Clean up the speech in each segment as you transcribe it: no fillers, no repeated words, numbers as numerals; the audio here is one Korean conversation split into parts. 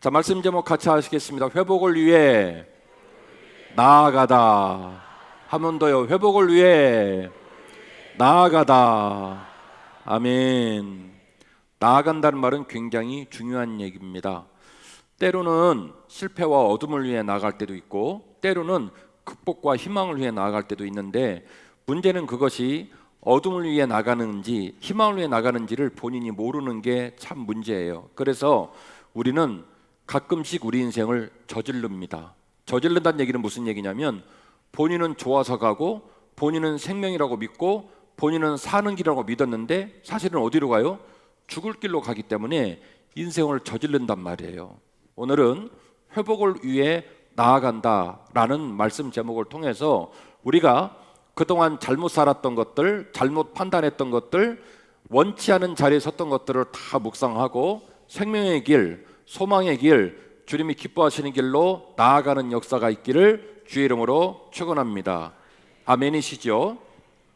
자, 말씀 제목 같이 하시겠습니다. 회복을 위해 나아가다. 한 번 더요. 회복을 위해 나아가다. 아멘. 나아간다는 말은 굉장히 중요한 얘기입니다. 때로는 실패와 어둠을 위해 나아갈 때도 있고, 때로는 극복과 희망을 위해 나아갈 때도 있는데, 문제는 그것이 어둠을 위해 나가는지 희망을 위해 나가는지를 본인이 모르는 게 참 문제예요. 그래서 우리는 가끔씩 우리 인생을 저지릅니다. 저지른다는 얘기는 무슨 얘기냐면, 본인은 좋아서 가고 본인은 생명이라고 믿고 본인은 사는 길이라고 믿었는데 사실은 어디로 가요? 죽을 길로 가기 때문에 인생을 저지른단 말이에요. 오늘은 회복을 위해 나아간다라는 말씀 제목을 통해서 우리가 그동안 잘못 살았던 것들, 잘못 판단했던 것들, 원치 않은 자리에 섰던 것들을 다 묵상하고 생명의 길, 소망의 길, 주님이 기뻐하시는 길로 나아가는 역사가 있기를 주의 이름으로 축원합니다. 아멘이시죠?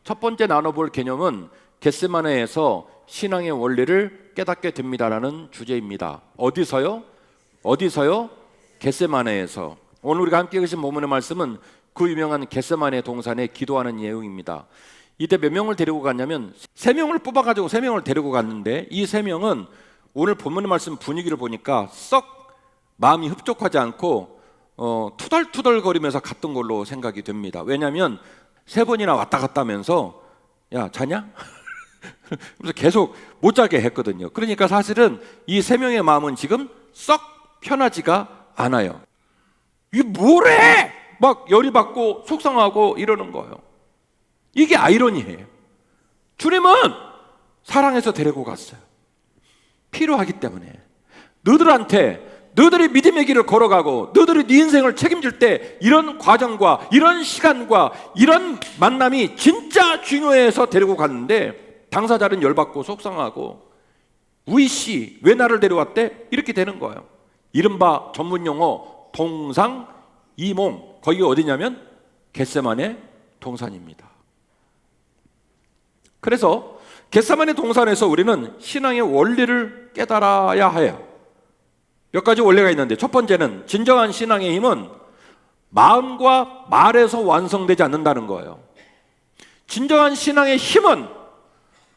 첫 번째 나눠볼 개념은 겟세마네에서 신앙의 원리를 깨닫게 됩니다라는 주제입니다. 어디서요? 겟세마네에서. 오늘 우리가 함께 읽으신 본문의 말씀은 그 유명한 겟세마네 동산에 기도하는 내용입니다. 이때 몇 명을 데리고 갔냐면 3명을 뽑아가지고 3명을 데리고 갔는데, 이 3명은 오늘 본문의 말씀 분위기를 보니까 썩 마음이 흡족하지 않고 투덜투덜거리면서 갔던 걸로 생각이 됩니다. 왜냐하면 3번이나 왔다 갔다 하면서 야 자냐? 그래서 계속 못 자게 했거든요. 그러니까 사실은 이 3명의 마음은 지금 썩 편하지가 않아요. 이게 뭐래? 막 열이 받고 속상하고 이러는 거예요. 이게 아이러니해요. 주님은 사랑해서 데리고 갔어요. 필요하기 때문에. 너희들이 믿음의 길을 걸어가고 너희들이 네 인생을 책임질 때 이런 과정과 이런 시간과 이런 만남이 진짜 중요해서 데리고 갔는데, 당사자는 열받고 속상하고 우이씨 왜 나를 데려왔대? 이렇게 되는 거예요. 이른바 전문용어 동상이몽. 거기가 어디냐면 겟세마네 동산입니다. 그래서 겟세마네 동산에서 우리는 신앙의 원리를 깨달아야 해요. 몇 가지 원리가 있는데, 첫 번째는 진정한 신앙의 힘은 마음과 말에서 완성되지 않는다는 거예요. 진정한 신앙의 힘은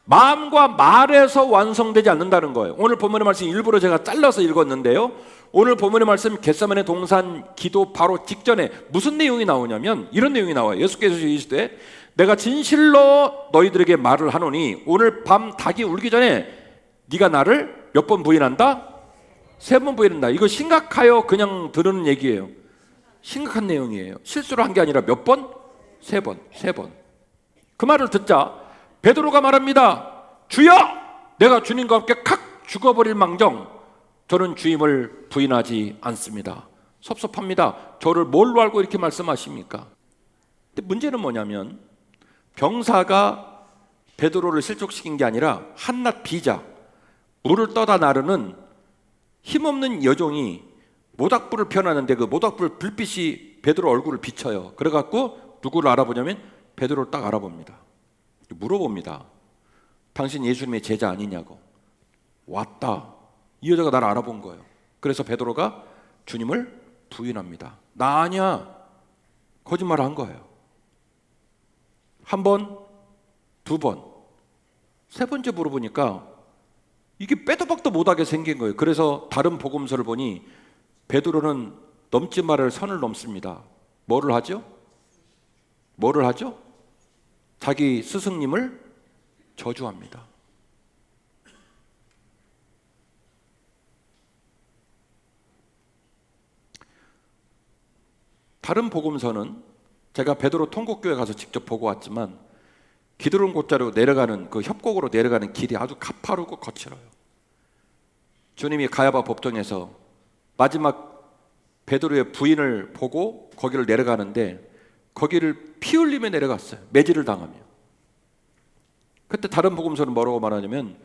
마음과 말에서 완성되지 않는다는 거예요. 오늘 본문의 말씀 일부러 제가 잘라서 읽었는데요, 오늘 본문의 말씀 겟세마네 동산 기도 바로 직전에 무슨 내용이 나오냐면 이런 내용이 나와요. 예수께서 이르시되 내가 진실로 너희들에게 말을 하노니 오늘 밤 닭이 울기 전에 네가 나를 몇 번 부인한다? 3번 부인한다. 이거 심각하여 그냥 들으는 얘기예요. 심각한 내용이에요. 실수로 한 게 아니라 몇 번? 3번. 그 말을 듣자 베드로가 말합니다. 주여! 내가 주님과 함께 칵 죽어버릴 망정 저는 주임을 부인하지 않습니다. 섭섭합니다. 저를 뭘로 알고 이렇게 말씀하십니까? 근데 문제는 뭐냐면 병사가 베드로를 실족시킨 게 아니라 한낱 비자, 물을 떠다 나르는 힘없는 여종이 모닥불을 펴놨는데 그 모닥불 불빛이 베드로 얼굴을 비춰요. 그래갖고 누구를 알아보냐면 베드로를 딱 알아봅니다. 물어봅니다. 당신 예수님의 제자 아니냐고. 왔다. 이 여자가 나를 알아본 거예요. 그래서 베드로가 주님을 부인합니다. 나 아니야. 거짓말을 한 거예요. 1번, 2번, 3번째 물어보니까 이게 빼도 박도 못하게 생긴 거예요. 그래서 다른 복음서를 보니 베드로는 넘지 말을 선을 넘습니다. 뭐를 하죠? 자기 스승님을 저주합니다. 다른 복음서는 제가 베드로 통곡교회 가서 직접 보고 왔지만 기드론 곧자로 내려가는 그 협곡으로 내려가는 길이 아주 가파르고 거칠어요. 주님이 가야바 법정에서 마지막 베드로의 부인을 보고 거기를 내려가는데 거기를 피 흘리며 내려갔어요. 매질을 당하며. 그때 다른 복음서는 뭐라고 말하냐면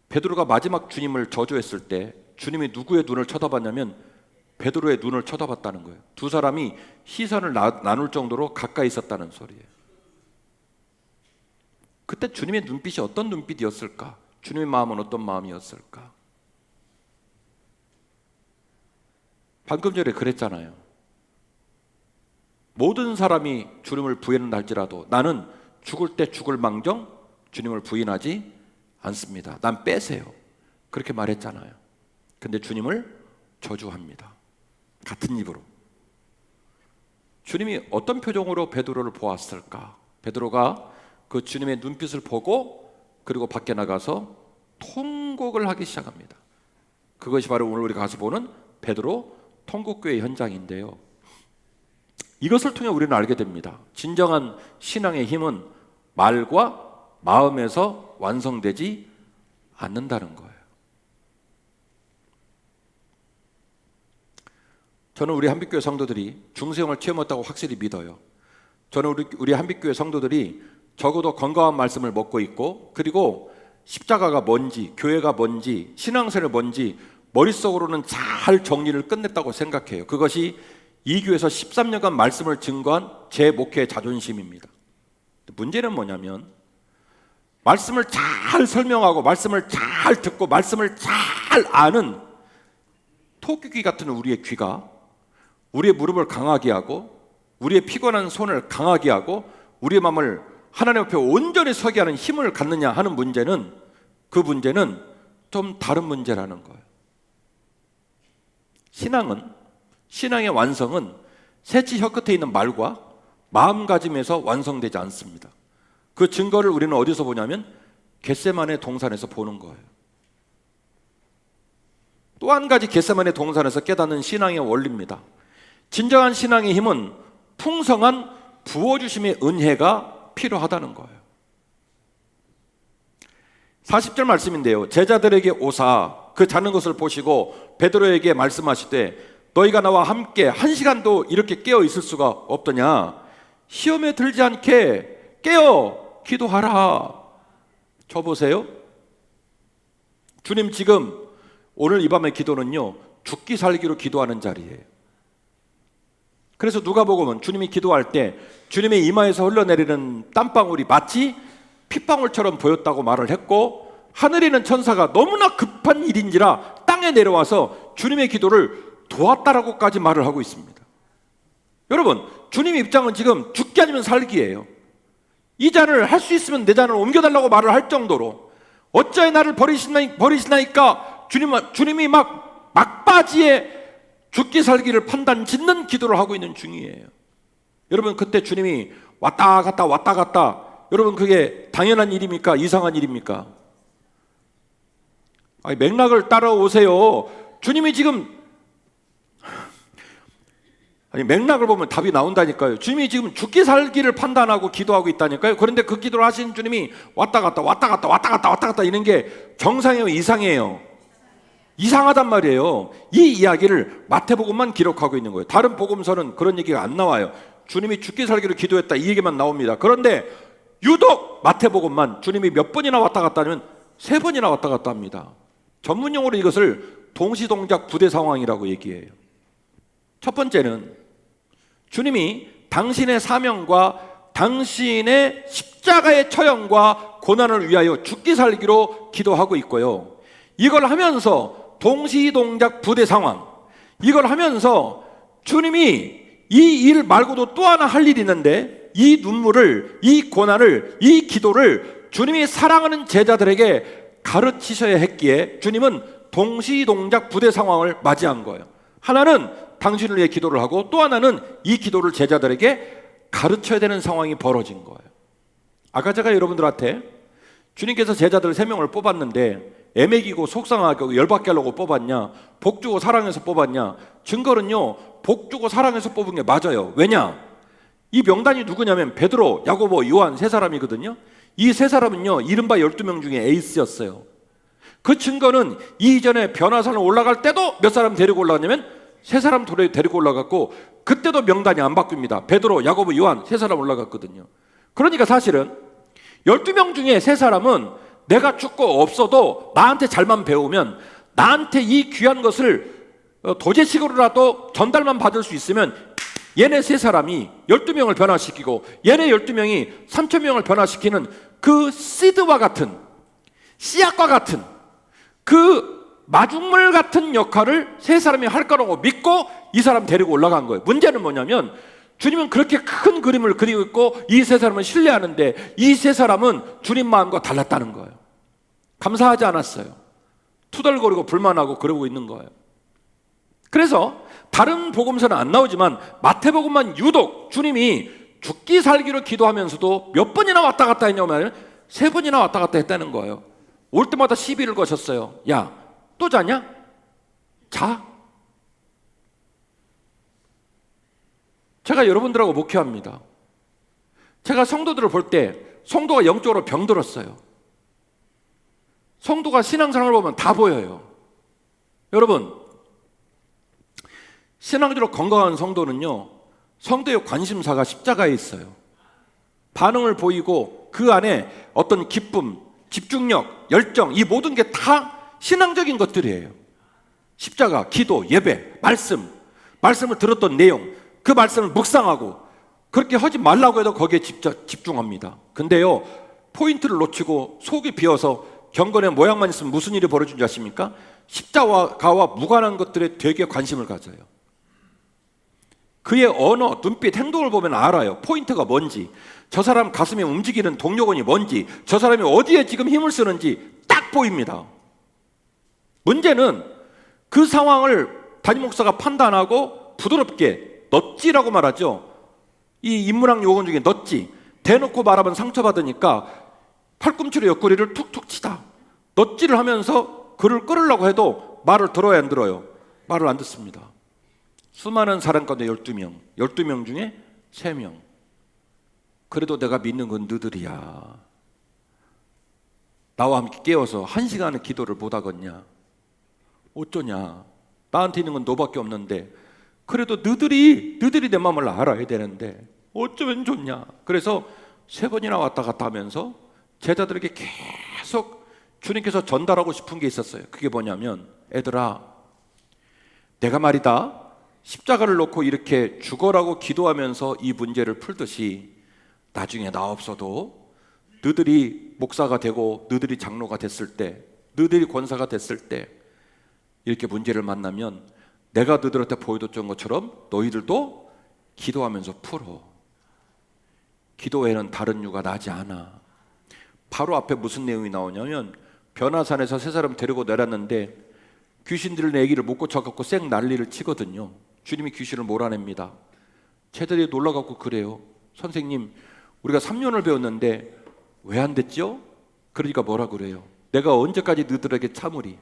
베드로가 마지막 주님을 저주했을 때 주님이 누구의 눈을 쳐다봤냐면 베드로의 눈을 쳐다봤다는 거예요. 두 사람이 시선을 나눌 정도로 가까이 있었다는 소리예요. 그때 주님의 눈빛이 어떤 눈빛이었을까? 주님의 마음은 어떤 마음이었을까? 방금 전에 그랬잖아요. 모든 사람이 주님을 부인한다 할지라도 나는 죽을 때 죽을 망정 주님을 부인하지 않습니다. 난 빼세요. 그렇게 말했잖아요. 근데 주님을 저주합니다. 같은 입으로. 주님이 어떤 표정으로 베드로를 보았을까? 베드로가 그 주님의 눈빛을 보고 그리고 밖에 나가서 통곡을 하기 시작합니다. 그것이 바로 오늘 우리가 가서 보는 베드로 통곡교회 현장인데요. 이것을 통해 우리는 알게 됩니다. 진정한 신앙의 힘은 말과 마음에서 완성되지 않는다는 거예요. 저는 우리 한빛교회 성도들이 중생을 체험했다고 확실히 믿어요. 저는 우리 한빛교회 성도들이 적어도 건강한 말씀을 먹고 있고, 그리고 십자가가 뭔지, 교회가 뭔지, 신앙생활이 뭔지 머릿속으로는 잘 정리를 끝냈다고 생각해요. 그것이 이 교회에서 13년간 말씀을 증거한 제 목회의 자존심입니다. 문제는 뭐냐면 말씀을 잘 설명하고 말씀을 잘 듣고 말씀을 잘 아는 토끼귀 같은 우리의 귀가 우리의 무릎을 강하게 하고 우리의 피곤한 손을 강하게 하고 우리의 마음을 하나님 앞에 온전히 서게 하는 힘을 갖느냐 하는 문제는, 그 문제는 좀 다른 문제라는 거예요. 신앙의 완성은 새치 혀끝에 있는 말과 마음가짐에서 완성되지 않습니다. 그 증거를 우리는 어디서 보냐면 겟세마네 동산에서 보는 거예요. 또 한 가지 겟세마네 동산에서 깨닫는 신앙의 원리입니다. 진정한 신앙의 힘은 풍성한 부어주심의 은혜가 필요하다는 거예요. 40절 말씀인데요. 제자들에게 오사 그 자는 것을 보시고 베드로에게 말씀하시되 너희가 나와 함께 1시간도 이렇게 깨어 있을 수가 없더냐. 시험에 들지 않게 깨어 기도하라. 저 보세요. 주님 지금 오늘 이 밤의 기도는요, 죽기 살기로 기도하는 자리예요. 그래서 누가복음은 주님이 기도할 때 주님의 이마에서 흘러내리는 땀방울이 마치 핏방울처럼 보였다고 말을 했고, 하늘에 있는 천사가 너무나 급한 일인지라 땅에 내려와서 주님의 기도를 도왔다라고까지 말을 하고 있습니다. 여러분, 주님의 입장은 지금 죽기 아니면 살기예요. 이 잔을 할 수 있으면 내 잔을 옮겨달라고 말을 할 정도로 어찌하여 나를 버리시나이까 주님이 막바지에 죽기 살기를 판단 짓는 기도를 하고 있는 중이에요. 여러분, 그때 주님이 왔다 갔다 여러분, 그게 당연한 일입니까? 이상한 일입니까? 아니, 맥락을 따라오세요. 주님이 지금 맥락을 보면 답이 나온다니까요. 주님이 지금 죽기 살기를 판단하고 기도하고 있다니까요. 그런데 그 기도를 하신 주님이 왔다 갔다 이런 게 정상이에요, 이상이에요? 이상하단 말이에요. 이 이야기를 마태복음만 기록하고 있는 거예요. 다른 복음서는 그런 얘기가 안 나와요. 주님이 죽기 살기를 기도했다 이 얘기만 나옵니다. 그런데 유독 마태복음만 주님이 몇 번이나 왔다 갔다 하면 3번이나 왔다 갔다 합니다. 전문용어로 이것을 동시동작 부대 상황이라고 얘기해요. 첫 번째는 주님이 당신의 사명과 당신의 십자가의 처형과 고난을 위하여 죽기 살기로 기도하고 있고요. 이걸 하면서 동시동작 부대 상황, 이걸 하면서 주님이 이 일 말고도 또 하나 할 일이 있는데 이 눈물을, 이 고난을, 이 기도를 주님이 사랑하는 제자들에게 가르치셔야 했기에 주님은 동시동작 부대 상황을 맞이한 거예요. 하나는 당신을 위해 기도를 하고 또 하나는 이 기도를 제자들에게 가르쳐야 되는 상황이 벌어진 거예요. 아까 제가 여러분들한테 주님께서 제자들 3명을 뽑았는데 애매기고 속상하고 열받게 하려고 뽑았냐, 복 주고 사랑해서 뽑았냐? 증거는요, 복 주고 사랑해서 뽑은 게 맞아요. 왜냐? 이 명단이 누구냐면 베드로, 야고보, 요한 3사람이거든요. 이 3사람은요 이른바 12명 중에 에이스였어요. 그 증거는 이전에 변화산을 올라갈 때도 몇 사람 데리고 올라갔냐면 3사람 데리고 올라갔고, 그때도 명단이 안 바뀝니다. 베드로, 야고보, 요한 3사람 올라갔거든요. 그러니까 사실은 12명 중에 3사람은 내가 죽고 없어도 나한테 잘만 배우면, 나한테 이 귀한 것을 도제식으로라도 전달만 받을 수 있으면 얘네 3사람이 12명을 변화시키고 얘네 12명이 3,000명을 변화시키는 그 씨드와 같은, 씨앗과 같은 그 마중물 같은 역할을 세 사람이 할 거라고 믿고 이 사람 데리고 올라간 거예요. 문제는 뭐냐면 주님은 그렇게 큰 그림을 그리고 있고 이 세 사람을 신뢰하는데 이 세 사람은 주님 마음과 달랐다는 거예요. 감사하지 않았어요. 투덜거리고 불만하고 그러고 있는 거예요. 그래서 다른 복음서는 안 나오지만 마태복음만 유독 주님이 죽기 살기로 기도하면서도 몇 번이나 왔다 갔다 했냐면 3번이나 왔다 갔다 했다는 거예요. 올 때마다 시비를 거셨어요. 야, 또 자냐? 자. 제가 여러분들하고 목회합니다. 제가 성도들을 볼 때 성도가 영적으로 병들었어요. 성도가 신앙생활을 보면 다 보여요. 여러분, 신앙적으로 건강한 성도는요, 성도의 관심사가 십자가에 있어요. 반응을 보이고 그 안에 어떤 기쁨, 집중력, 열정, 이 모든 게 다 신앙적인 것들이에요. 십자가, 기도, 예배, 말씀을 들었던 내용, 그 말씀을 묵상하고 그렇게 하지 말라고 해도 거기에 집중합니다. 근데요, 포인트를 놓치고 속이 비어서 경건의 모양만 있으면 무슨 일이 벌어진 줄 아십니까? 십자가와 무관한 것들에 되게 관심을 가져요. 그의 언어, 눈빛, 행동을 보면 알아요. 포인트가 뭔지, 저 사람 가슴에 움직이는 동력원이 뭔지, 저 사람이 어디에 지금 힘을 쓰는지 딱 보입니다. 문제는 그 상황을 담임 목사가 판단하고 부드럽게 넛지라고 말하죠. 이 인문학 용어 중에 넛지, 대놓고 말하면 상처받으니까 팔꿈치로 옆구리를 툭툭 치다. 넛지를 하면서 그를 끌으려고 해도 말을 들어야 안 들어요? 말을 안 듣습니다. 수많은 사람 가운데 12명, 12명 중에 3명. 그래도 내가 믿는 건 너희들이야. 나와 함께 깨워서 1시간의 기도를 못 하겠냐? 어쩌냐? 나한테 있는 건 너밖에 없는데 그래도 너희들이 내 마음을 알아야 되는데 어쩌면 좋냐? 그래서 3번이나 왔다 갔다 하면서 제자들에게 계속 주님께서 전달하고 싶은 게 있었어요. 그게 뭐냐면, 애들아, 내가 말이다, 십자가를 놓고 이렇게 죽어라고 기도하면서 이 문제를 풀듯이 나중에 나 없어도 너희들이 목사가 되고 너희들이 장로가 됐을 때, 너희들이 권사가 됐을 때 이렇게 문제를 만나면 내가 너희들한테 보여줬던 것처럼 너희들도 기도하면서 풀어. 기도 외에는 다른 이유가 나지 않아. 바로 앞에 무슨 내용이 나오냐면, 변화산에서 3사람 데리고 내렸는데 귀신들을 내 얘기를 못 고쳐갖고 쌩 난리를 치거든요. 주님이 귀신을 몰아냅니다. 쟤들이 놀라갖고 그래요. 선생님, 우리가 3년을 배웠는데 왜 안 됐죠? 그러니까 뭐라 그래요? 내가 언제까지 너희들에게 참으리?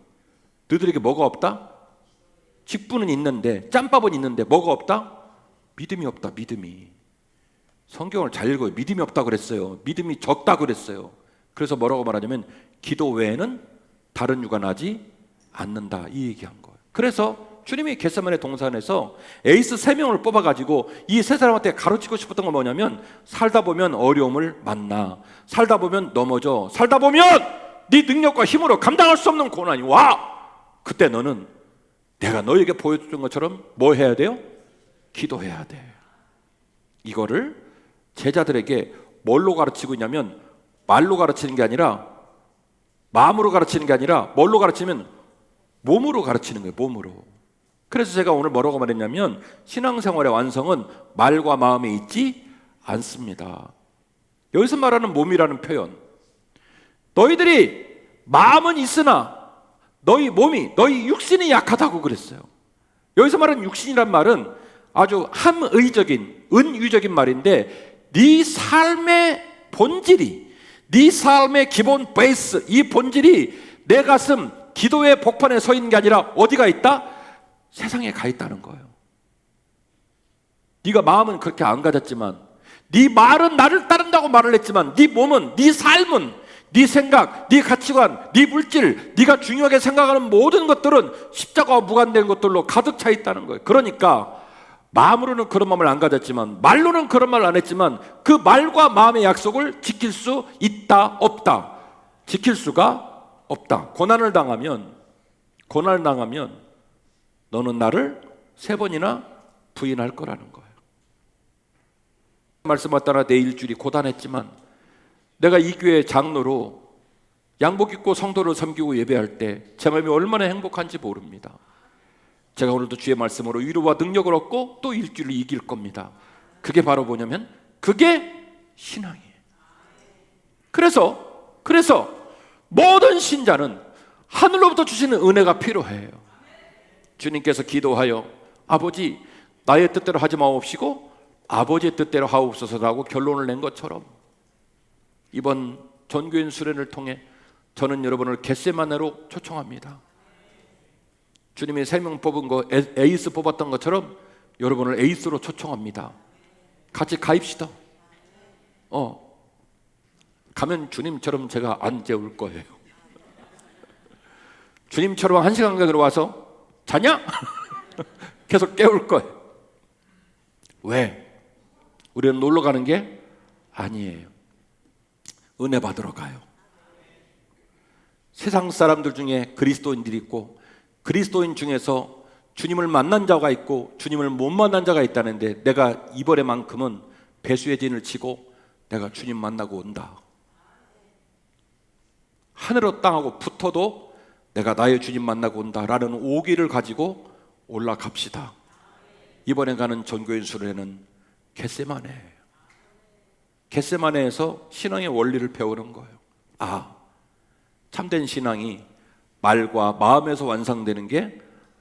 너희들에게 뭐가 없다? 직분은 있는데, 짬밥은 있는데 뭐가 없다? 믿음이 없다. 믿음이. 성경을 잘 읽어요. 믿음이 없다 그랬어요. 믿음이 적다 그랬어요. 그래서 뭐라고 말하냐면 기도 외에는 다른 이유가 나지 않는다, 이 얘기한 거예요. 그래서 주님이 겟세마네 동산에서 에이스 3명을 뽑아가지고 이 3사람한테 가르치고 싶었던 건 뭐냐면, 살다 보면 어려움을 만나, 살다 보면 넘어져, 살다 보면 네 능력과 힘으로 감당할 수 없는 고난이 와. 그때 너는 내가 너에게 보여준 것처럼 뭐 해야 돼요? 기도해야 돼. 이거를 제자들에게 뭘로 가르치고 있냐면, 말로 가르치는 게 아니라, 마음으로 가르치는 게 아니라 뭘로 가르치면 몸으로 가르치는 거예요. 몸으로. 그래서 제가 오늘 뭐라고 말했냐면, 신앙생활의 완성은 말과 마음에 있지 않습니다. 여기서 말하는 몸이라는 표현, 너희들이 마음은 있으나 너희 몸이, 너희 육신이 약하다고 그랬어요. 여기서 말하는 육신이란 말은 아주 함의적인, 은유적인 말인데, 네 삶의 본질이, 네 삶의 기본 베이스, 이 본질이 내 가슴 기도의 복판에 서 있는 게 아니라 어디가 있다? 세상에 가 있다는 거예요. 네가 마음은 그렇게 안 가졌지만, 네 말은 나를 따른다고 말을 했지만, 네 몸은, 네 삶은, 네 생각, 네 가치관, 네 물질, 네가 중요하게 생각하는 모든 것들은 십자가와 무관된 것들로 가득 차 있다는 거예요. 그러니까 마음으로는 그런 마음을 안 가졌지만, 말로는 그런 말을 안 했지만, 그 말과 마음의 약속을 지킬 수 있다, 없다? 지킬 수가 없다. 고난을 당하면 너는 나를 3번이나 부인할 거라는 거예요. 말씀을 따라 내 일주일이 고단했지만, 내가 이 교회 장로로 양복 입고 성도를 섬기고 예배할 때 제 마음이 얼마나 행복한지 모릅니다. 제가 오늘도 주의 말씀으로 위로와 능력을 얻고 또 일주일을 이길 겁니다. 그게 바로 뭐냐면 그게 신앙이에요. 그래서 모든 신자는 하늘로부터 주시는 은혜가 필요해요. 주님께서 기도하여 아버지 나의 뜻대로 하지 마옵시고 아버지의 뜻대로 하옵소서라고 결론을 낸 것처럼 이번 전교인 수련을 통해 저는 여러분을 겟세마네로 초청합니다. 주님이 3명 뽑은 거 에이스 뽑았던 것처럼 여러분을 에이스로 초청합니다. 같이 가입시다. 가면 주님처럼 제가 안 재울 거예요. 주님처럼 1시간 가까이 와서 자냐? 계속 깨울 거예요. 왜? 우리는 놀러 가는 게 아니에요. 은혜 받으러 가요. 세상 사람들 중에 그리스도인들이 있고 그리스도인 중에서 주님을 만난 자가 있고 주님을 못 만난 자가 있다는데 내가 이번에만큼은 배수의 진을 치고 내가 주님 만나고 온다. 하늘과 땅하고 붙어도 내가 나의 주님 만나고 온다라는 오기를 가지고 올라갑시다. 이번에 가는 전교인 수련회는 겟세마네예요. 겟세마네에서 신앙의 원리를 배우는 거예요. 참된 신앙이 말과 마음에서 완성되는 게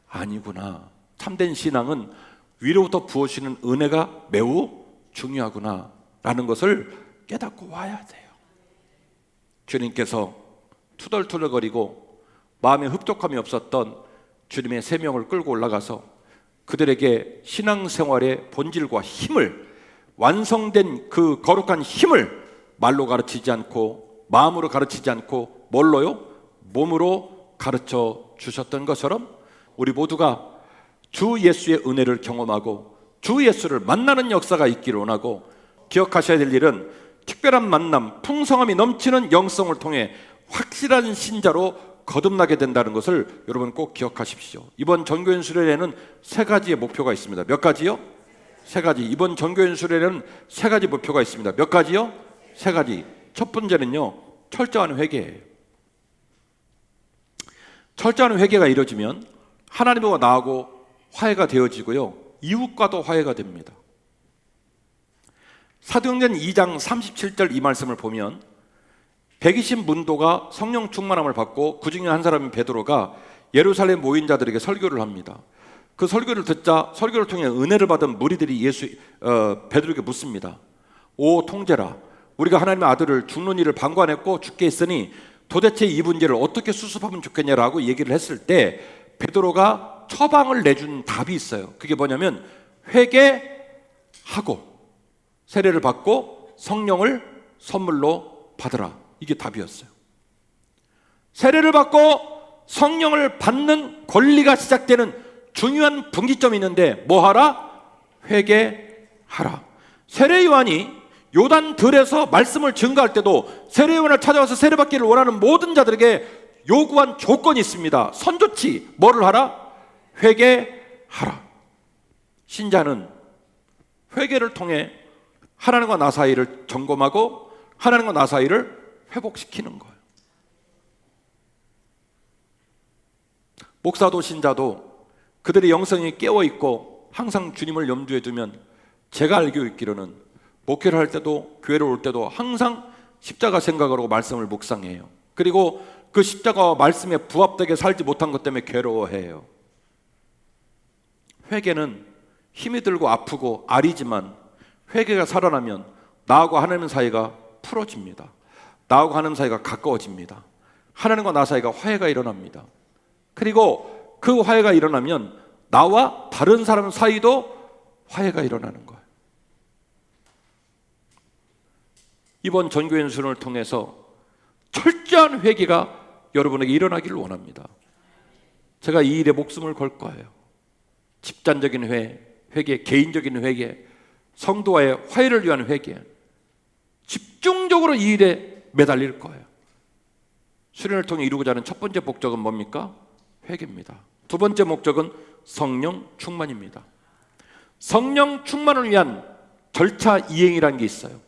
아니구나. 참된 신앙은 위로부터 부어지는 은혜가 매우 중요하구나 라는 것을 깨닫고 와야 돼요. 주님께서 투덜투덜거리고 마음에 흡족함이 없었던 주님의 3명을 끌고 올라가서 그들에게 신앙생활의 본질과 힘을, 완성된 그 거룩한 힘을 말로 가르치지 않고 마음으로 가르치지 않고 뭘로요? 몸으로 가르쳐 주셨던 것처럼 우리 모두가 주 예수의 은혜를 경험하고 주 예수를 만나는 역사가 있기를 원하고, 기억하셔야 될 일은 특별한 만남, 풍성함이 넘치는 영성을 통해 확실한 신자로 거듭나게 된다는 것을 여러분 꼭 기억하십시오. 이번 전교인 수련회는 3가지의 목표가 있습니다. 몇 가지요? 3가지. 이번 전교인 수련회는 3가지 목표가 있습니다. 몇 가지요? 3가지. 첫 번째는요, 철저한 회개예요. 철저한 회개가 이루어지면 하나님과 나하고 화해가 되어지고요, 이웃과도 화해가 됩니다. 사도행전 2장 37절 이 말씀을 보면 120 문도가 성령 충만함을 받고 그 중에 한 사람인 베드로가 예루살렘 모인 자들에게 설교를 합니다. 그 설교를 듣자 설교를 통해 은혜를 받은 무리들이 베드로에게 묻습니다. 오 통제라, 우리가 하나님의 아들을 죽는 일을 방관했고 죽게 했으니 도대체 이 문제를 어떻게 수습하면 좋겠냐라고 얘기를 했을 때 베드로가 처방을 내준 답이 있어요. 그게 뭐냐면 회개하고 세례를 받고 성령을 선물로 받으라. 이게 답이었어요. 세례를 받고 성령을 받는 권리가 시작되는 중요한 분기점이 있는데 뭐 하라? 회개하라. 세례 요한이 요단 들에서 말씀을 증거할 때도 세례 요한을 찾아와서 세례받기를 원하는 모든 자들에게 요구한 조건이 있습니다. 선조치 뭐를 하라? 회개하라. 신자는 회개를 통해 하나님과 나 사이를 점검하고 하나님과 나 사이를 회복시키는 거예요. 목사도 신자도 그들의 영성이 깨어있고 항상 주님을 염두에 두면, 제가 알고 있기로는 목회를 할 때도 교회를 올 때도 항상 십자가 생각을 하고 말씀을 묵상해요. 그리고 그 십자가와 말씀에 부합되게 살지 못한 것 때문에 괴로워해요. 회개는 힘이 들고 아프고 아리지만 회개가 살아나면 나하고 하나님 사이가 풀어집니다. 나하고 하나님 사이가 가까워집니다. 하나님과 나 사이가 화해가 일어납니다. 그리고 그 화해가 일어나면 나와 다른 사람 사이도 화해가 일어나는 거예요. 이번 전교인 수련을 통해서 철저한 회개가 여러분에게 일어나기를 원합니다. 제가 이 일에 목숨을 걸 거예요. 집단적인 회개, 개인적인 회개, 성도와의 화해를 위한 회개, 집중적으로 이 일에 매달릴 거예요. 수련을 통해 이루고자 하는 첫 번째 목적은 뭡니까? 회개입니다. 두 번째 목적은 성령 충만입니다. 성령 충만을 위한 절차 이행이라는 게 있어요.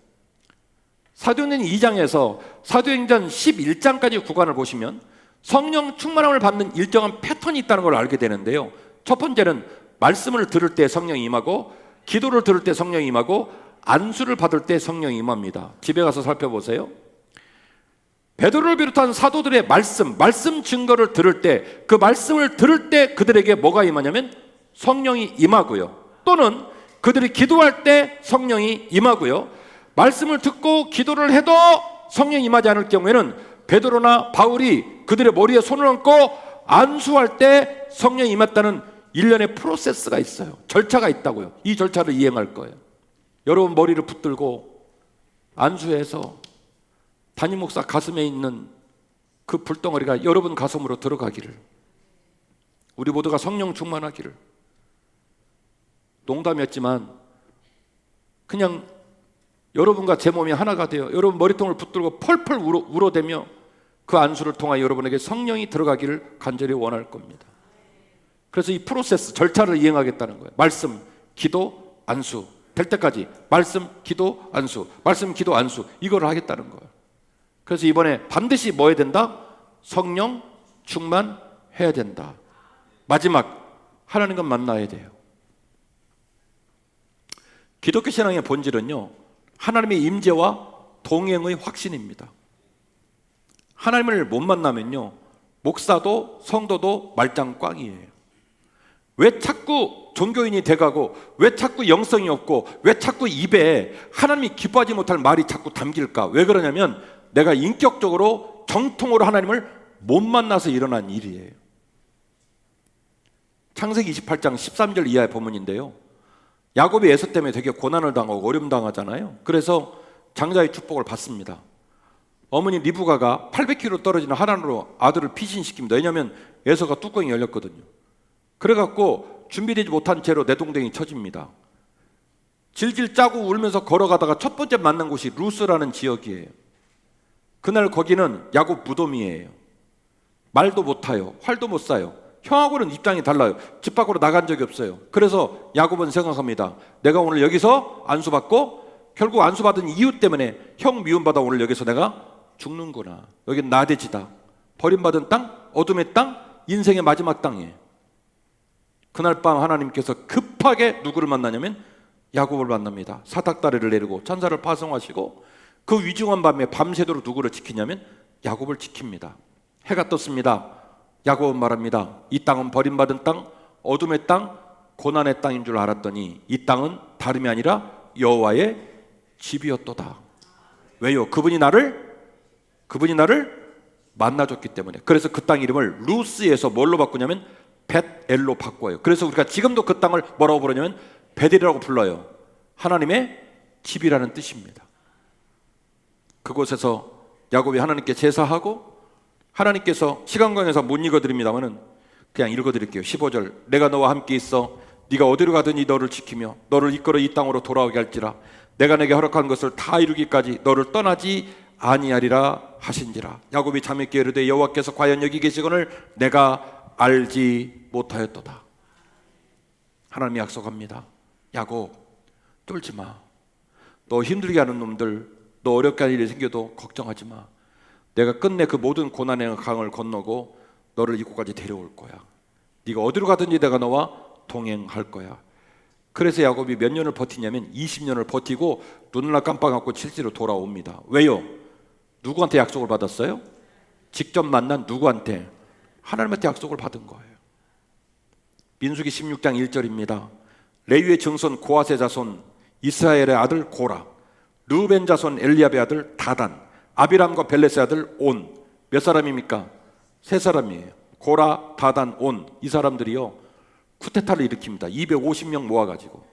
사도행전 2장에서 사도행전 11장까지 구간을 보시면 성령 충만함을 받는 일정한 패턴이 있다는 걸 알게 되는데요. 첫 번째는 말씀을 들을 때 성령이 임하고, 기도를 들을 때 성령이 임하고, 안수를 받을 때 성령이 임합니다. 집에 가서 살펴보세요. 베드로를 비롯한 사도들의 말씀 증거를 들을 때, 그 말씀을 들을 때 그들에게 뭐가 임하냐면 성령이 임하고요. 또는 그들이 기도할 때 성령이 임하고요. 말씀을 듣고 기도를 해도 성령이 임하지 않을 경우에는 베드로나 바울이 그들의 머리에 손을 얹고 안수할 때 성령이 임했다는 일련의 프로세스가 있어요. 절차가 있다고요. 이 절차를 이행할 거예요. 여러분 머리를 붙들고 안수해서 담임 목사 가슴에 있는 그 불덩어리가 여러분 가슴으로 들어가기를, 우리 모두가 성령 충만하기를. 농담이었지만 그냥 여러분과 제 몸이 하나가 되어 여러분 머리통을 붙들고 펄펄 울어대며 그 안수를 통하여 여러분에게 성령이 들어가기를 간절히 원할 겁니다. 그래서 이 프로세스, 절차를 이행하겠다는 거예요. 말씀, 기도, 안수 될 때까지 말씀, 기도, 안수, 말씀, 기도, 안수, 이거를 하겠다는 거예요. 그래서 이번에 반드시 뭐 해야 된다? 성령 충만해야 된다. 마지막, 하나님과 만나야 돼요. 기독교 신앙의 본질은요, 하나님의 임재와 동행의 확신입니다. 하나님을 못 만나면요, 목사도 성도도 말짱꽝이에요. 왜 자꾸 종교인이 돼가고, 왜 자꾸 영성이 없고, 왜 자꾸 입에 하나님이 기뻐하지 못할 말이 자꾸 담길까? 왜 그러냐면 내가 인격적으로 정통으로 하나님을 못 만나서 일어난 일이에요. 창세기 28장 13절 이하의 본문인데요, 야곱이 에서 때문에 되게 고난을 당하고 어려움 당하잖아요. 그래서 장자의 축복을 받습니다. 어머니 리브가가 800km 떨어지는 하란으로 아들을 피신시킵니다. 왜냐하면 에서가 뚜껑이 열렸거든요. 그래갖고 준비되지 못한 채로 내동댕이 쳐집니다. 질질 짜고 울면서 걸어가다가 첫 번째 만난 곳이 루스라는 지역이에요. 그날 거기는 야곱 무덤이에요. 말도 못해요. 활도 못 쏴요. 형하고는 입장이 달라요. 집 밖으로 나간 적이 없어요. 그래서 야곱은 생각합니다. 내가 오늘 여기서 안수받고 결국 안수받은 이유 때문에 형 미움받아 오늘 여기서 내가 죽는구나. 여긴 나대지다. 버림받은 땅, 어둠의 땅, 인생의 마지막 땅이에요. 그날 밤 하나님께서 급하게 누구를 만나냐면 야곱을 만납니다. 사닥다리를 내리고 천사를 파송하시고 그 위중한 밤에 밤새도록 누구를 지키냐면 야곱을 지킵니다. 해가 떴습니다. 야곱은 말합니다. 이 땅은 버림받은 땅, 어둠의 땅, 고난의 땅인 줄 알았더니 이 땅은 다름이 아니라 여호와의 집이었도다. 왜요? 그분이 나를 만나줬기 때문에. 그래서 그 땅 이름을 루스에서 뭘로 바꾸냐면 벳엘로 바꿔요. 그래서 우리가 지금도 그 땅을 뭐라고 부르냐면 베델이라고 불러요. 하나님의 집이라는 뜻입니다. 그곳에서 야곱이 하나님께 제사하고, 하나님께서 시간관에서 못 읽어드립니다만은 그냥 읽어드릴게요. 15절, 내가 너와 함께 있어 네가 어디로 가든지 너를 지키며 너를 이끌어 이 땅으로 돌아오게 할지라. 내가 내게 허락한 것을 다 이루기까지 너를 떠나지 아니하리라 하신지라. 야곱이 자매께 이르되 여호와께서 과연 여기 계시거늘 내가 알지 못하였도다. 하나님이 약속합니다. 야곱, 쫄지 마. 너 힘들게 하는 놈들, 너 어렵게 하는 일이 생겨도 걱정하지 마. 내가 끝내 그 모든 고난의 강을 건너고 너를 이곳까지 데려올 거야. 네가 어디로 가든지 내가 너와 동행할 거야. 그래서 야곱이 몇 년을 버티냐면 20년을 버티고 눈을 깜빡하고 실제로 돌아옵니다. 왜요? 누구한테 약속을 받았어요? 직접 만난 누구한테? 하나님한테 약속을 받은 거예요. 민수기 16장 1절입니다. 레위의 증손 고핫의 자손 이스라엘의 아들 고라, 르우벤 자손 엘리압의 아들 다단, 아비람과 벨렛의 아들 온. 몇 사람입니까? 세 사람이에요. 고라, 다단, 온. 이 사람들이요 쿠데타를 일으킵니다. 250명 모아가지고.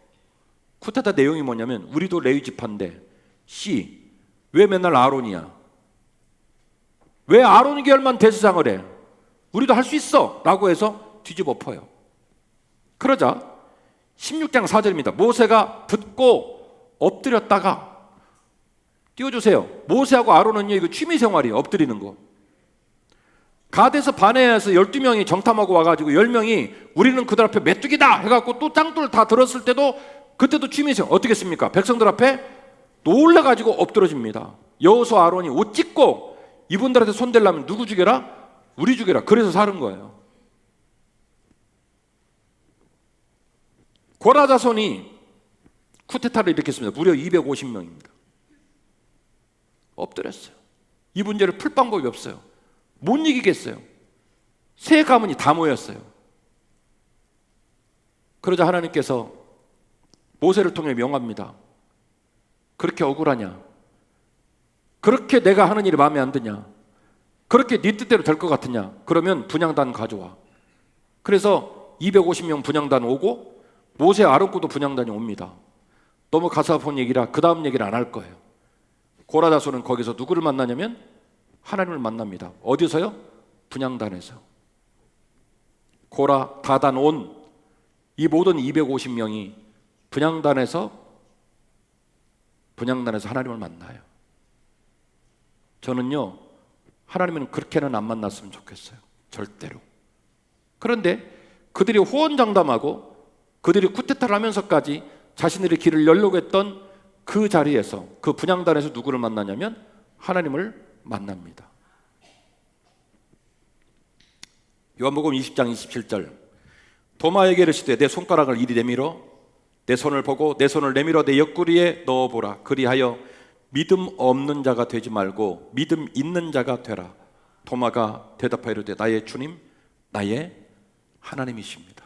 쿠데타 내용이 뭐냐면 우리도 레위 지파인데 왜 맨날 아론이야? 왜 아론 계열만 대제사장을 해? 우리도 할 수 있어 라고 해서 뒤집어 엎어요. 그러자 16장 4절입니다. 모세가 붙고 엎드렸다가, 띄워주세요. 모세하고 아론은요 이거 취미생활이에요. 엎드리는 거. 가데스 바네아에서 12명이 정탐하고 와가지고 10명이 우리는 그들 앞에 메뚜기다 해갖고 또 짱돌 다 들었을 때도 그때도 취미생활 어떻게 했습니까? 백성들 앞에 놀라가지고 엎드러집니다. 여호수아 아론이 옷 찢고 이분들한테 손대려면 누구 죽여라? 우리 죽여라. 그래서 사는 거예요. 고라 자손이 쿠데타를 일으켰습니다. 무려 250명입니다. 엎드렸어요. 이 문제를 풀 방법이 없어요. 못 이기겠어요. 세 가문이 다 모였어요. 그러자 하나님께서 모세를 통해 명합니다. 그렇게 억울하냐? 그렇게 내가 하는 일이 마음에 안 드냐? 그렇게 네 뜻대로 될 것 같으냐? 그러면 분향단 가져와. 그래서 250명 분향단 오고 모세 아론과도 분향단이 옵니다. 너무 가사 아픈 얘기라 그 다음 얘기를 안 할 거예요. 고라 자손은 거기서 누구를 만나냐면 하나님을 만납니다. 어디서요? 분향단에서. 고라, 다단, 온 이 모든 250명이 분향단에서 하나님을 만나요. 저는요, 하나님은 그렇게는 안 만났으면 좋겠어요. 절대로. 그런데 그들이 호언장담하고 그들이 쿠데타를 하면서까지 자신들의 길을 열려고 했던 그 자리에서, 그 분향단에서 누구를 만나냐면 하나님을 만납니다. 요한복음 20장 27절, 도마에게 이르시되 내 손가락을 이리 내밀어 내 손을 보고 내 손을 내밀어 내 옆구리에 넣어보라. 그리하여 믿음 없는 자가 되지 말고 믿음 있는 자가 되라. 도마가 대답하여 이르되 나의 주님, 나의 하나님이십니다.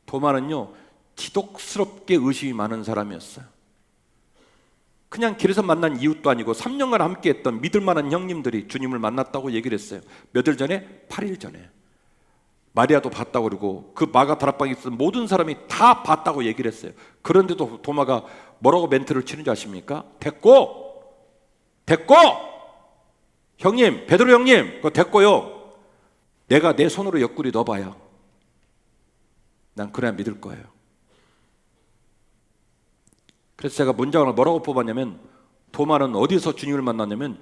도마는요, 지독스럽게 의심이 많은 사람이었어요. 그냥 길에서 만난 이웃도 아니고 3년간 함께했던 믿을 만한 형님들이 주님을 만났다고 얘기를 했어요. 몇일 전에? 8일 전에. 마리아도 봤다고 그러고 그 마가 다락방에 있던 모든 사람이 다 봤다고 얘기를 했어요. 그런데도 도마가 뭐라고 멘트를 치는 줄 아십니까? 됐고 형님, 베드로 형님, 그거 됐고요. 내가 내 손으로 옆구리 넣어봐야 난 그래야 믿을 거예요. 그래서 제가 문장을 뭐라고 뽑았냐면, 도마는 어디서 주님을 만났냐면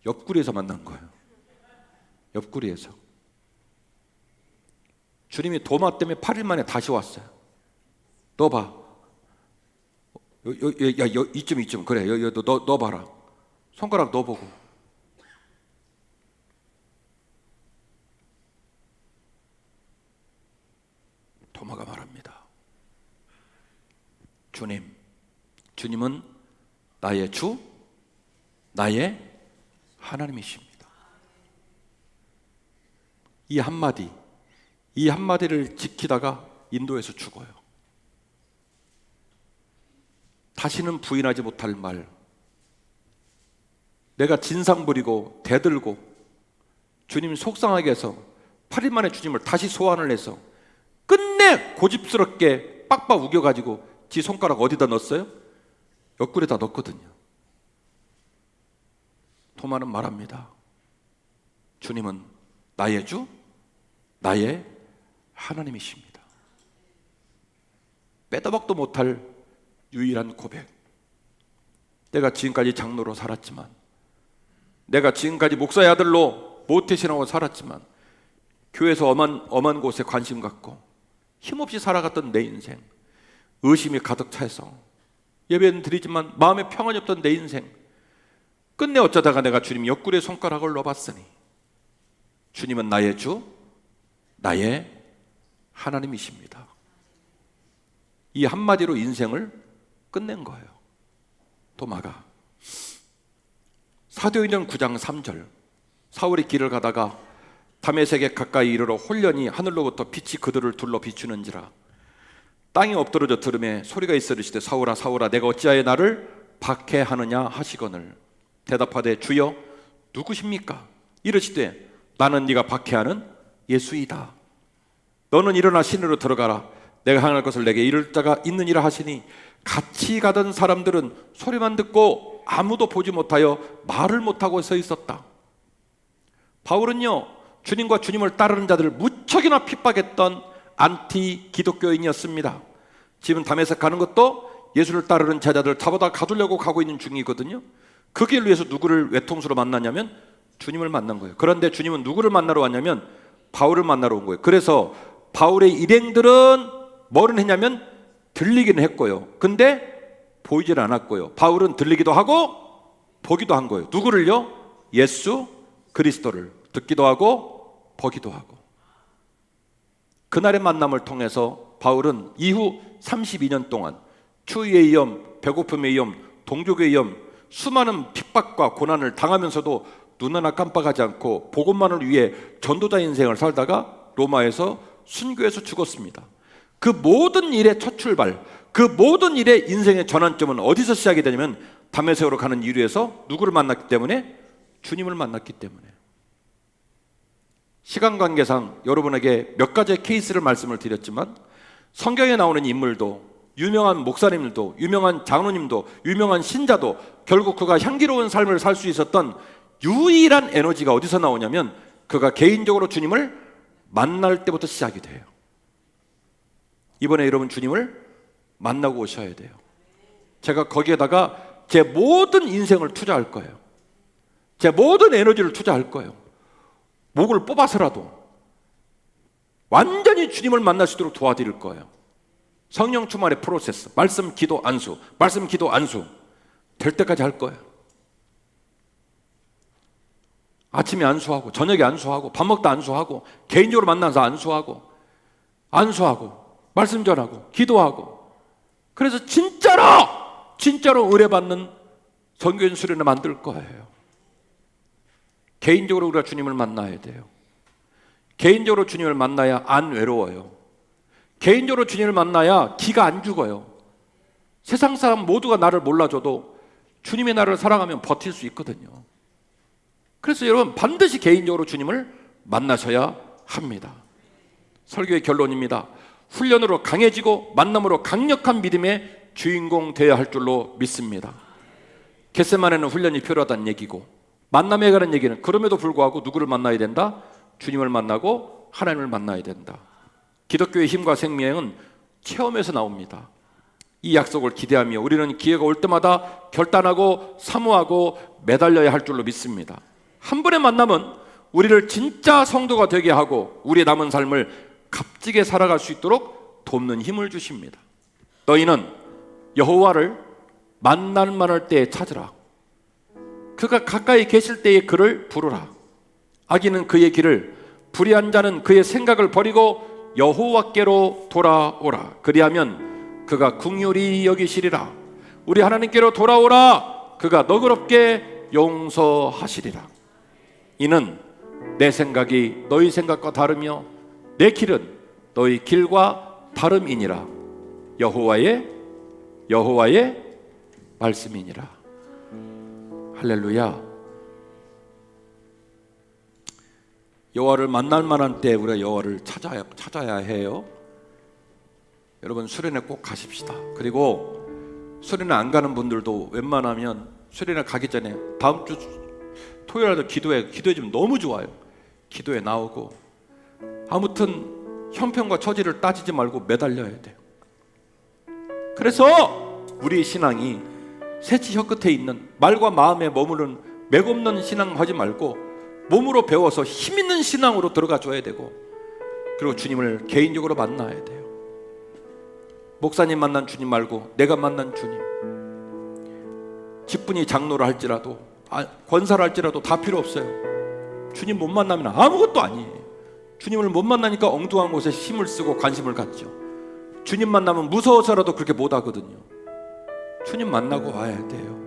옆구리에서 만난 거예요. 옆구리에서. 주님이 도마 때문에 8일 만에 다시 왔어요. 너 봐. 이쯤 그래. 너 봐라. 손가락 넣어보고. 도마가 말합니다. 주님은 나의 주, 나의 하나님이십니다. 이 한마디를 지키다가 인도에서 죽어요. 다시는 부인하지 못할 말. 내가 진상 부리고 대들고 주님 속상하게 해서 8일 만에 주님을 다시 소환을 해서 끝내 고집스럽게 빡빡 우겨가지고 지 손가락 어디다 넣었어요? 옆구리에다 넣었거든요. 도마는 말합니다. 주님은 나의 주, 나의 하나님이십니다. 빼도박도 못할 유일한 고백. 내가 지금까지 장로로 살았지만, 내가 지금까지 목사의 아들로 모태신앙으로 살았지만, 교회에서 엄한 곳에 관심 갖고 힘없이 살아갔던 내 인생, 의심이 가득 차서 예배는 드리지만 마음에 평안이 없던 내 인생, 끝내 어쩌다가 내가 주님 옆구리에 손가락을 넣어봤으니 주님은 나의 주, 나의 하나님이십니다. 이 한마디로 인생을 끝낸 거예요. 도마가. 사도행전 9장 3절, 사울이 길을 가다가 다메섹에 가까이 이르러 홀련히 하늘로부터 빛이 그들을 둘러 비추는지라. 땅에 엎드러져 들음에 소리가 있어 이르시되 사울아 사울아 내가 어찌하여 나를 박해하느냐 하시거늘 대답하되 주여 누구십니까? 이르시되 나는 네가 박해하는 예수이다. 너는 일어나 시내로 들어가라. 내가 행할 것을 내게 이룰 자가 있느니라 하시니 같이 가던 사람들은 소리만 듣고 아무도 보지 못하여 말을 못하고 서 있었다. 바울은요, 주님과 주님을 따르는 자들을 무척이나 핍박했던 안티 기독교인이었습니다. 지금 다메섹 가는 것도 예수를 따르는 제자들 잡아다 가두려고 가고 있는 중이거든요. 그 길 위해서 누구를 외통수로 만나냐면 주님을 만난 거예요. 그런데 주님은 누구를 만나러 왔냐면 바울을 만나러 온 거예요. 그래서 바울의 일행들은 뭐를 했냐면 들리기는 했고요. 근데 보이질 않았고요. 바울은 들리기도 하고 보기도 한 거예요. 누구를요? 예수 그리스도를 듣기도 하고 보기도 하고. 그날의 만남을 통해서 바울은 이후 32년 동안 추위의 위험, 배고픔의 위험, 동족의 위험, 수많은 핍박과 고난을 당하면서도 눈 하나 깜빡하지 않고 복음만을 위해 전도자 인생을 살다가 로마에서 순교해서 죽었습니다. 그 모든 일의 첫 출발, 그 모든 일의 인생의 전환점은 어디서 시작이 되냐면 다메섹으로 가는 이유에서 누구를 만났기 때문에? 주님을 만났기 때문에. 시간 관계상 여러분에게 몇 가지의 케이스를 말씀을 드렸지만 성경에 나오는 인물도, 유명한 목사님들도, 유명한 장로님도, 유명한 신자도 결국 그가 향기로운 삶을 살 수 있었던 유일한 에너지가 어디서 나오냐면 그가 개인적으로 주님을 만날 때부터 시작이 돼요. 이번에 여러분 주님을 만나고 오셔야 돼요. 제가 거기에다가 제 모든 인생을 투자할 거예요. 제 모든 에너지를 투자할 거예요. 목을 뽑아서라도 완전히 주님을 만날 수 있도록 도와드릴 거예요. 성령 충만의 프로세스, 말씀, 기도, 안수, 말씀, 기도, 안수 될 때까지 할 거예요. 아침에 안수하고 저녁에 안수하고 밥 먹다 안수하고 개인적으로 만나서 안수하고 말씀 전하고 기도하고. 그래서 진짜로 의뢰받는 선교인 수련회 만들 거예요. 개인적으로 우리가 주님을 만나야 돼요. 개인적으로 주님을 만나야 안 외로워요. 개인적으로 주님을 만나야 기가 안 죽어요. 세상 사람 모두가 나를 몰라줘도 주님이 나를 사랑하면 버틸 수 있거든요. 그래서 여러분 반드시 개인적으로 주님을 만나셔야 합니다. 설교의 결론입니다. 훈련으로 강해지고 만남으로 강력한 믿음의 주인공 되어야 할 줄로 믿습니다. 겟세마네는 훈련이 필요하다는 얘기고, 만남에 관한 얘기는 그럼에도 불구하고 누구를 만나야 된다? 주님을 만나고 하나님을 만나야 된다. 기독교의 힘과 생명은 체험에서 나옵니다. 이 약속을 기대하며 우리는 기회가 올 때마다 결단하고 사모하고 매달려야 할 줄로 믿습니다. 한 번의 만남은 우리를 진짜 성도가 되게 하고 우리의 남은 삶을 값지게 살아갈 수 있도록 돕는 힘을 주십니다. 너희는 여호와를 만날 만할 때에 찾으라. 그가 가까이 계실 때에 그를 부르라. 악인은 그의 길을, 불의한 자는 그의 생각을 버리고 여호와께로 돌아오라. 그리하면 그가 긍휼히 여기시리라. 우리 하나님께로 돌아오라. 그가 너그럽게 용서하시리라. 이는 내 생각이 너희 생각과 다르며 내 길은 너희 길과 다름이니라. 여호와의 말씀이니라. 할렐루야. 여호와를 만날 만한 때 우리가 여호와를 찾아야 해요. 여러분 수련회 꼭 가십시다. 그리고 수련회 안 가는 분들도 웬만하면 수련회 가기 전에 다음 주 토요일에도 기도해 주면 너무 좋아요. 기도에 나오고. 아무튼 형편과 처지를 따지지 말고 매달려야 돼요. 그래서 우리 신앙이 새치 혀끝에 있는 말과 마음에 머무르는 맥없는 신앙 하지 말고 몸으로 배워서 힘 있는 신앙으로 들어가 줘야 되고, 그리고 주님을 개인적으로 만나야 돼요. 목사님 만난 주님 말고 내가 만난 주님, 직분이 장로를 할지라도 권사를 할지라도 다 필요 없어요. 주님 못 만나면 아무것도 아니에요. 주님을 못 만나니까 엉뚱한 곳에 힘을 쓰고 관심을 갖죠. 주님 만나면 무서워서라도 그렇게 못 하거든요. 주님 만나고 와야 돼요.